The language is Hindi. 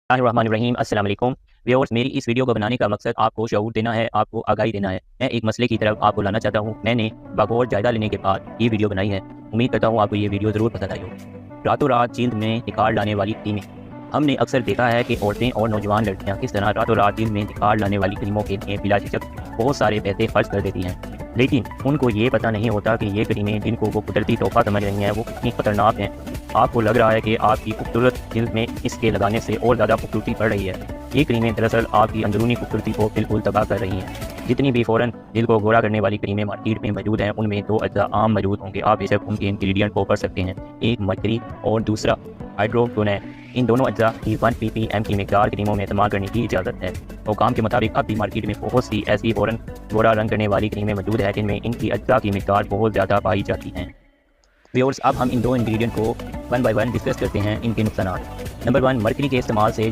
बिस्मिल्लाहिर्रहमानिर्रहीम अस्सलाम वालेकुम व्यूअर्स। मेरी इस वीडियो को बनाने का मकसद आपको शऊर देना है, आपको आगाही देना है। मैं एक मसले की तरफ आपको लाना चाहता हूँ। मैंने बगौर जायजा लेने के बाद ये वीडियो बनाई है। उम्मीद करता हूँ आपको ये वीडियो ज़रूर पसंद आई हो। रातों रात जिल्द में निखार लाने वाली क्रीमें। हमने अक्सर देखा है कि औरतें और नौजवान लड़कियाँ किस तरह रातों रात जिल्द में निखार लाने वाली क्रीमों के लिए बिला झिझक बहुत सारे पैसे खर्च कर देती हैं, लेकिन उनको ये पता नहीं होता कि ये क्रीमें जिनको वो कुदरती तोहफा समझ रही हैं वो कितनी ख़तरनाक हैं। आपको लग रहा है कि आपकी खूबसूरत जिल्द में इसके लगाने से और ज़्यादा खूबसूरती बढ़ रही है। ये क्रीमें दरअसल आपकी अंदरूनी खूबसूरती को बिल्कुल तबाह कर रही हैं। जितनी भी फ़ौरन दिल को गोरा करने वाली क्रीमें मार्केट में मौजूद हैं, उनमें दो अज्जा आम मौजूद होंगे। आप बेशक उनके इंग्रेडिएंट को पढ़ सकते हैं, एक मरकरी और दूसरा हाइड्रोक्लोराइड। इन दोनों अज्जा की 1 ppm की मिकदार क्रीमों में इस्तेमाल करने की इजाज़त है। हुकाम के मुताबिक अब भी मार्केट में बहुत सी ऐसी फ़ौरन गोरा रंग करने वाली क्रीमें मौजूद है जिनमें इनकी अज्जा की मिकदार बहुत ज़्यादा पाई जाती हैं। व्यूअर्स, अब हम इन दो इंग्रेडिएंट को वन बाय वन डिस्कस करते हैं, इनके नुकसानात। नंबर 1, मरकरी के इस्तेमाल से